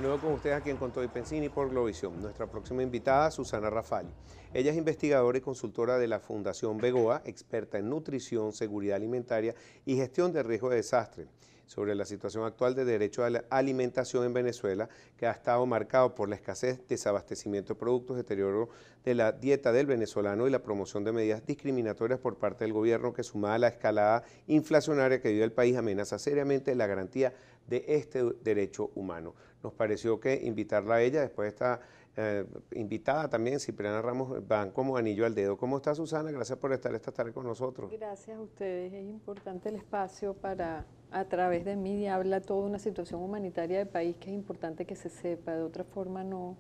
Luego con ustedes aquí en Con Todo y Pensini por Globovisión. Nuestra próxima invitada, Susana Rafali. Ella es investigadora y consultora de la Fundación Begoa, experta en nutrición, seguridad alimentaria y gestión de riesgo de desastre, sobre la situación actual de derecho a la alimentación en Venezuela, que ha estado marcado por la escasez, desabastecimiento de productos, deterioro de la dieta del venezolano y la promoción de medidas discriminatorias por parte del gobierno que, sumada a la escalada inflacionaria que vive el país, amenaza seriamente la garantía de este derecho humano. Nos pareció que invitarla a ella, después de esta invitada también, Cipriana Ramos, van como anillo al dedo. ¿Cómo está, Susana? Gracias por estar esta tarde con nosotros. Gracias a ustedes. Es importante el espacio para, a través de mí, habla toda una situación humanitaria del país que es importante que se sepa. De otra forma, no.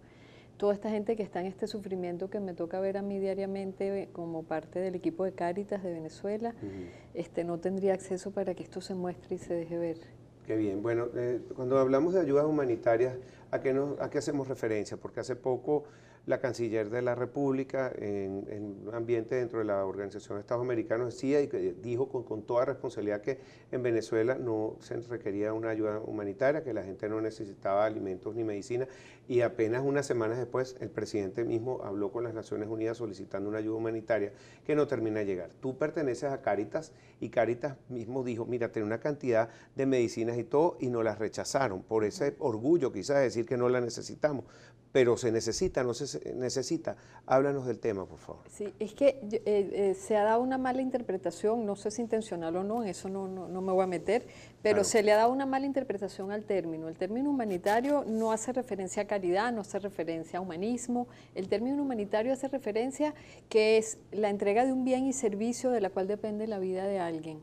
Toda esta gente que está en este sufrimiento que me toca ver a mí diariamente como parte del equipo de Cáritas de Venezuela, no tendría acceso para que esto se muestre y se deje ver. Qué bien. Bueno, cuando hablamos de ayudas humanitarias, ¿a qué hacemos referencia? Porque hace poco la canciller de la República, en un ambiente dentro de la Organización de Estados Americanos, decía y que dijo con toda responsabilidad que en Venezuela no se requería una ayuda humanitaria, que la gente no necesitaba alimentos ni medicina, y apenas unas semanas después el presidente mismo habló con las Naciones Unidas solicitando una ayuda humanitaria que no termina de llegar. Tú perteneces a Cáritas y Cáritas mismo dijo, mira, tiene una cantidad de medicinas y todo, y nos las rechazaron por ese orgullo quizás de decir que no la necesitamos, pero se necesita, no se necesita. Háblanos del tema, por favor. Sí, es que se ha dado una mala interpretación, no sé si intencional o no, en eso no me voy a meter, pero claro, se le ha dado una mala interpretación al término. El término humanitario no hace referencia a caridad, no hace referencia a humanismo. El término humanitario hace referencia que es la entrega de un bien y servicio de la cual depende la vida de alguien.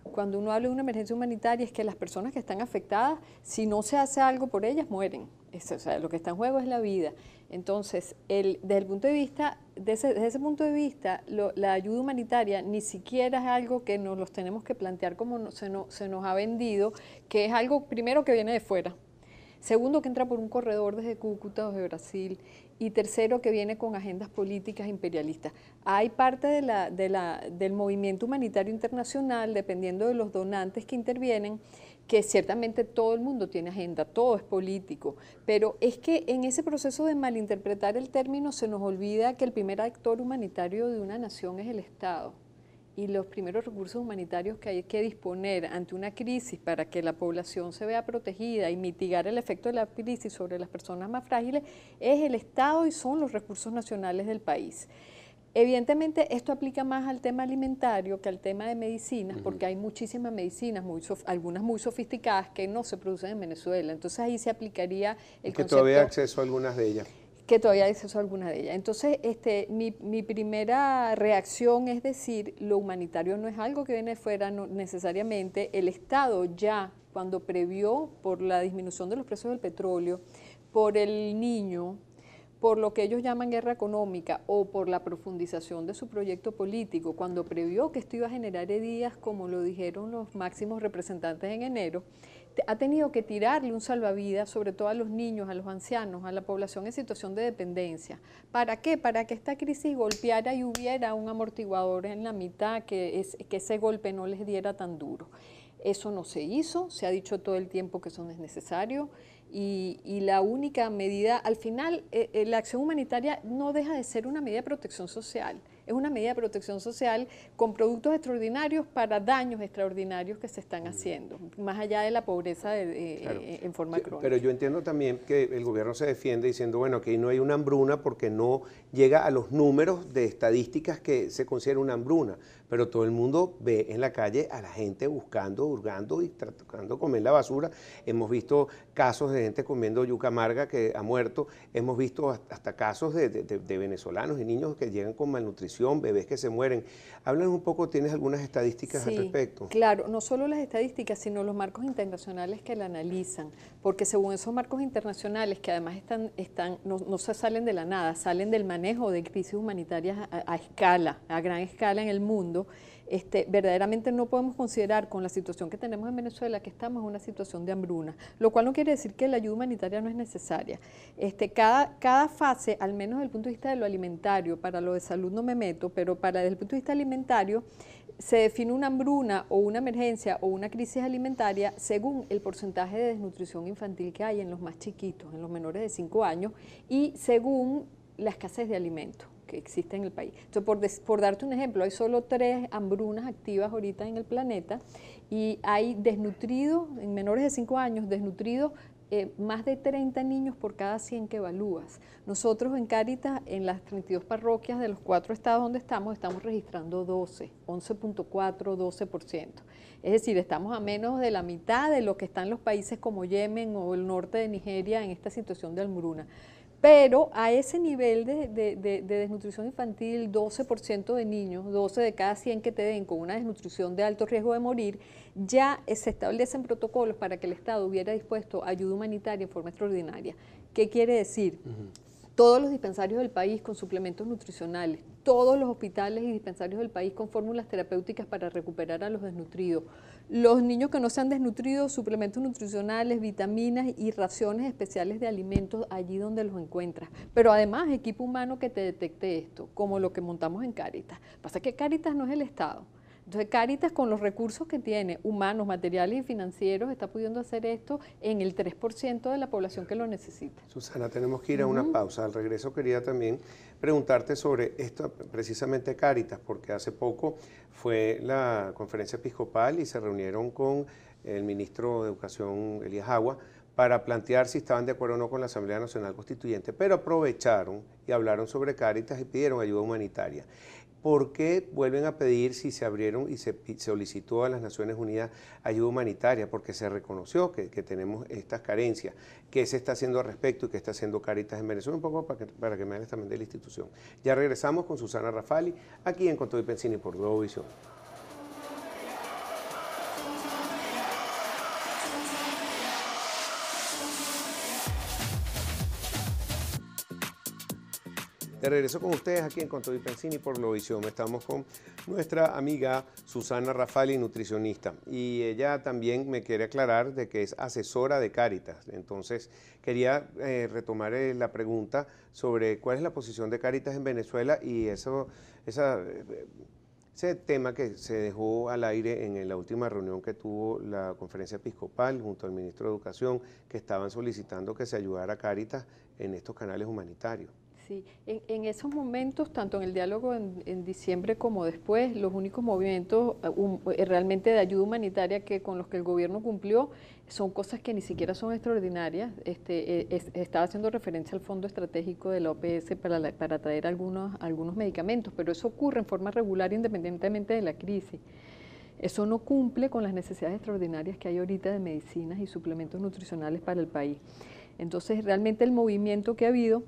Cuando uno habla de una emergencia humanitaria es que las personas que están afectadas, si no se hace algo por ellas, mueren. O sea, lo que está en juego es la vida. Entonces, desde el punto de vista, desde ese punto de vista, la ayuda humanitaria ni siquiera es algo que nos los tenemos que plantear como se nos ha vendido, que es algo primero que viene de fuera. Segundo, que entra por un corredor desde Cúcuta o de Brasil. Y tercero, que viene con agendas políticas imperialistas. Hay parte del movimiento humanitario internacional, dependiendo de los donantes que intervienen, que ciertamente todo el mundo tiene agenda, todo es político, pero es que en ese proceso de malinterpretar el término se nos olvida que el primer actor humanitario de una nación es el Estado. Y los primeros recursos humanitarios que hay que disponer ante una crisis para que la población se vea protegida y mitigar el efecto de la crisis sobre las personas más frágiles es el Estado y son los recursos nacionales del país. Evidentemente esto aplica más al tema alimentario que al tema de medicinas, porque hay muchísimas medicinas, algunas muy sofisticadas, que no se producen en Venezuela. Entonces ahí se aplicaría el concepto... Que todavía hay acceso a algunas de ellas. Que todavía hay acceso a alguna de ellas. Entonces, mi primera reacción es decir, lo humanitario no es algo que viene de fuera, no, necesariamente. El Estado ya, cuando previó por la disminución de los precios del petróleo, por el Niño, por lo que ellos llaman guerra económica o por la profundización de su proyecto político, cuando previó que esto iba a generar heridas, como lo dijeron los máximos representantes en enero, ha tenido que tirarle un salvavidas, sobre todo a los niños, a los ancianos, a la población en situación de dependencia. ¿Para qué? Para que esta crisis golpeara y hubiera un amortiguador en la mitad, que ese golpe no les diera tan duro. Eso no se hizo, se ha dicho todo el tiempo que eso no es necesario, y la única medida, al final, la acción humanitaria no deja de ser una medida de protección social. Es una medida de protección social con productos extraordinarios para daños extraordinarios que se están haciendo, más allá de la pobreza Claro. en forma crónica. Pero yo entiendo también que el gobierno se defiende diciendo, bueno, aquí no hay una hambruna porque no llega a los números de estadísticas que se considera una hambruna, pero todo el mundo ve en la calle a la gente buscando, hurgando y tratando de comer la basura. Hemos visto casos de gente comiendo yuca amarga que ha muerto, hemos visto hasta casos de venezolanos y niños que llegan con malnutrición, bebés que se mueren. Háblanos un poco, ¿tienes algunas estadísticas al respecto? Claro, no solo las estadísticas, sino los marcos internacionales que la analizan, porque según esos marcos internacionales, que además no se salen de la nada, salen del manejo de crisis humanitarias a escala, a gran escala en el mundo, verdaderamente no podemos considerar con la situación que tenemos en Venezuela que estamos en una situación de hambruna, lo cual no quiere decir que la ayuda humanitaria no es necesaria. Cada fase, al menos desde el punto de vista de lo alimentario, para lo de salud no me meto, pero desde el punto de vista alimentario, se define una hambruna o una emergencia o una crisis alimentaria según el porcentaje de desnutrición infantil que hay en los más chiquitos, en los menores de 5 años, y según la escasez de alimentos que existe en el país. Entonces, por darte un ejemplo, hay solo 3 hambrunas activas ahorita en el planeta y hay desnutridos, en menores de 5 años, desnutridos más de 30 niños por cada 100 que evalúas. Nosotros en Cáritas, en las 32 parroquias de los 4 estados donde estamos registrando 11.4, 12%. Es decir, estamos a menos de la mitad de lo que están los países como Yemen o el norte de Nigeria en esta situación de hambruna. Pero a ese nivel de desnutrición infantil, 12% de niños, 12 de cada 100 que te den con una desnutrición de alto riesgo de morir, ya se establecen protocolos para que el Estado hubiera dispuesto ayuda humanitaria en forma extraordinaria. ¿Qué quiere decir? Todos los dispensarios del país con suplementos nutricionales, todos los hospitales y dispensarios del país con fórmulas terapéuticas para recuperar a los desnutridos. Los niños que no se han desnutrido, suplementos nutricionales, vitaminas y raciones especiales de alimentos allí donde los encuentras. Pero además equipo humano que te detecte esto, como lo que montamos en Cáritas. Pasa que Cáritas no es el Estado. Entonces Cáritas, con los recursos que tiene, humanos, materiales y financieros, está pudiendo hacer esto en el 3% de la población que lo necesita. Susana, tenemos que ir a una pausa. Al regreso quería también preguntarte sobre esto, precisamente Cáritas, porque hace poco fue la conferencia episcopal y se reunieron con el ministro de Educación, Elías Agua, para plantear si estaban de acuerdo o no con la Asamblea Nacional Constituyente, pero aprovecharon y hablaron sobre Cáritas y pidieron ayuda humanitaria. ¿Por qué vuelven a pedir si se abrieron y se solicitó a las Naciones Unidas ayuda humanitaria? Porque se reconoció que tenemos estas carencias. ¿Qué se está haciendo al respecto y qué está haciendo Cáritas en Venezuela? Un poco para que me hables también de la institución. Ya regresamos con Susana Rafali, aquí en Con Todo y Pensini por Globovisión. De regreso con ustedes aquí en Con Todo y Pensini por Globovisión. Estamos con nuestra amiga Susana Rafali, nutricionista, y ella también me quiere aclarar de que es asesora de Cáritas. Entonces quería retomar la pregunta sobre cuál es la posición de Cáritas en Venezuela y ese tema que se dejó al aire en la última reunión que tuvo la conferencia episcopal junto al ministro de Educación, que estaban solicitando que se ayudara a Cáritas en estos canales humanitarios. Sí, en esos momentos, tanto en el diálogo en diciembre como después, los únicos movimientos realmente de ayuda humanitaria con los que el gobierno cumplió son cosas que ni siquiera son extraordinarias. Estaba haciendo referencia al fondo estratégico de la OPS para traer algunos medicamentos, pero eso ocurre en forma regular independientemente de la crisis. Eso no cumple con las necesidades extraordinarias que hay ahorita de medicinas y suplementos nutricionales para el país. Entonces, realmente el movimiento que ha habido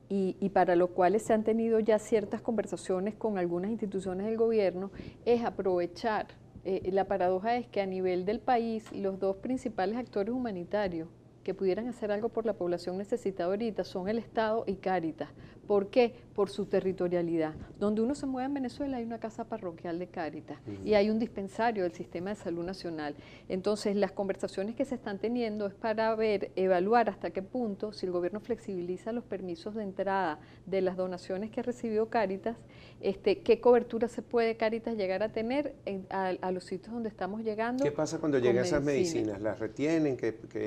y para los cuales se han tenido ya ciertas conversaciones con algunas instituciones del gobierno, es aprovechar. La paradoja es que a nivel del país, los 2 principales actores humanitarios que pudieran hacer algo por la población necesitada ahorita son el Estado y Cáritas. ¿Por qué? Por su territorialidad. Donde uno se mueve en Venezuela hay una casa parroquial de Cáritas y hay un dispensario del Sistema de Salud Nacional. Entonces, las conversaciones que se están teniendo es para evaluar hasta qué punto, si el gobierno flexibiliza los permisos de entrada de las donaciones que ha recibido Cáritas, qué cobertura se puede Cáritas llegar a tener a los sitios donde estamos llegando. ¿Qué pasa cuando llegan esas medicinas? ¿Las retienen?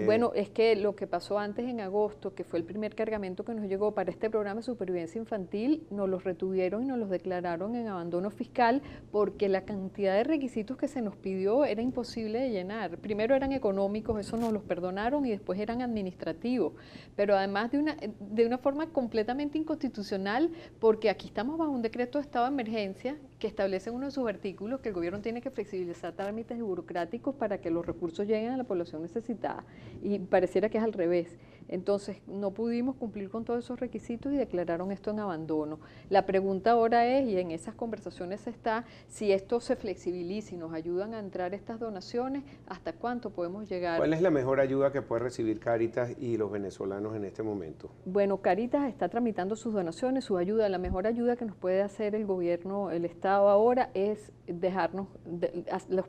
Bueno, es que lo que pasó antes en agosto, que fue el primer cargamento que nos llegó para este programa de supervivencia infantil, nos los retuvieron y nos los declararon en abandono fiscal porque la cantidad de requisitos que se nos pidió era imposible de llenar. Primero eran económicos, eso nos los perdonaron, y después eran administrativos, pero además de una forma completamente inconstitucional, porque aquí estamos bajo un decreto de estado de emergencia que establece en uno de sus artículos que el gobierno tiene que flexibilizar trámites burocráticos para que los recursos lleguen a la población necesitada, y pareciera que es al revés. Entonces no pudimos cumplir con todos esos requisitos y declararon esto en abandono. La pregunta ahora es, y en esas conversaciones está, si esto se flexibiliza y nos ayudan a entrar estas donaciones, ¿hasta cuánto podemos llegar? ¿Cuál es la mejor ayuda que puede recibir Cáritas y los venezolanos en este momento? Bueno, Cáritas está tramitando sus donaciones, su ayuda. La mejor ayuda que nos puede hacer el gobierno, el Estado ahora, es dejarnos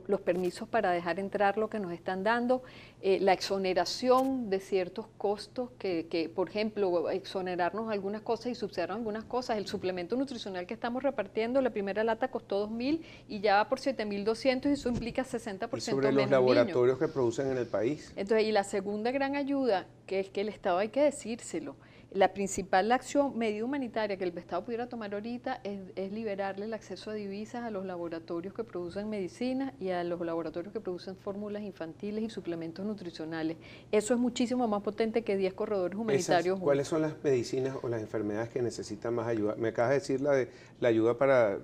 los permisos para dejar entrar lo que nos están dando, la exoneración de ciertos costos costos que, por ejemplo, exonerarnos algunas cosas y subsidiarnos algunas cosas. El suplemento nutricional que estamos repartiendo, la primera lata costó 2.000 y ya va por 7.200 y eso implica 60% y sobre menos los laboratorios que producen en el país. Entonces, y la segunda gran ayuda, que es que el Estado hay que decírselo. La principal acción, medida humanitaria que el Estado pudiera tomar ahorita es liberarle el acceso a divisas a los laboratorios que producen medicinas y a los laboratorios que producen fórmulas infantiles y suplementos nutricionales. Eso es muchísimo más potente que 10 corredores humanitarios. ¿Cuáles son las medicinas o las enfermedades que necesitan más ayuda? Me acabas de decir la ayuda para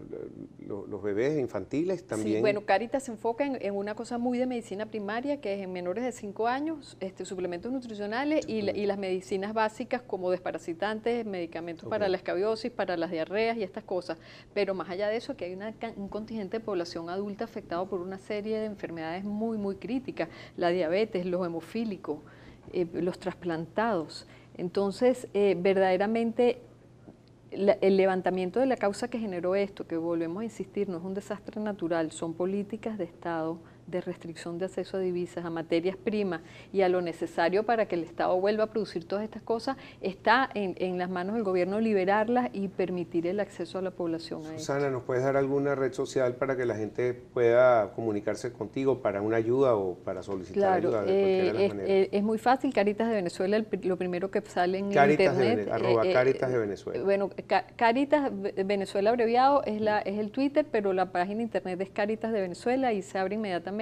los bebés infantiles también. Sí, bueno, Cáritas se enfoca en una cosa muy de medicina primaria, que es en menores de 5 años, suplementos nutricionales y las medicinas básicas como desparasitantes, medicamentos para la escabiosis, para las diarreas y estas cosas. Pero más allá de eso, que hay un contingente de población adulta afectado por una serie de enfermedades muy, muy críticas, la diabetes, los hemofílicos, los trasplantados. Entonces, verdaderamente, el levantamiento de la causa que generó esto, que volvemos a insistir, no es un desastre natural, son políticas de Estado de restricción de acceso a divisas, a materias primas y a lo necesario para que el Estado vuelva a producir todas estas cosas, está en las manos del gobierno liberarlas y permitir el acceso a la población a Susana, ¿nos puedes dar alguna red social para que la gente pueda comunicarse contigo para una ayuda o para solicitar ayuda de cualquiera de las maneras? Es muy fácil, Cáritas de Venezuela, lo primero que sale en Cáritas internet. Cáritas de Venezuela. Bueno, Cáritas Venezuela abreviado es el Twitter, pero la página internet es Cáritas de Venezuela y se abre inmediatamente.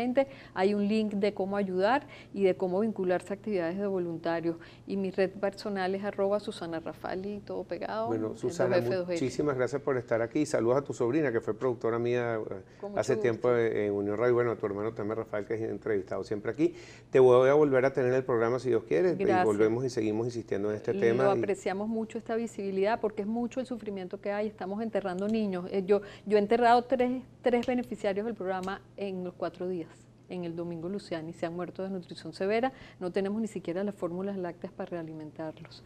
Hay un link de cómo ayudar y de cómo vincularse a actividades de voluntarios. Y mi red personal es @SusanaRafali, todo pegado. Bueno, Susana, muchísimas gracias por estar aquí y saludos a tu sobrina, que fue productora mía hace tiempo en Unión Radio. Bueno, a tu hermano también, Rafael, que es entrevistado siempre aquí. Te voy a volver a tener en el programa si Dios quiere. Gracias. Y volvemos y seguimos insistiendo en este tema. Lo apreciamos mucho esta visibilidad porque es mucho el sufrimiento que hay. Estamos enterrando niños. Yo he enterrado tres beneficiarios del programa en los 4 días. En el Domingo Luciani se han muerto de desnutrición severa, no tenemos ni siquiera las fórmulas lácteas para realimentarlos.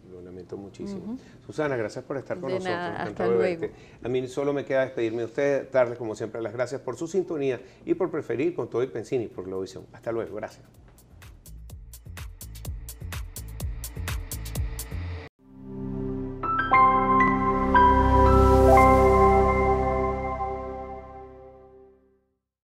Lo lamento muchísimo. Susana, gracias por estar con nosotros. Nada, hasta luego. A mí solo me queda despedirme de ustedes, darles como siempre las gracias por su sintonía y por preferir Con Todo y Pensini por Globovisión. Hasta luego, gracias.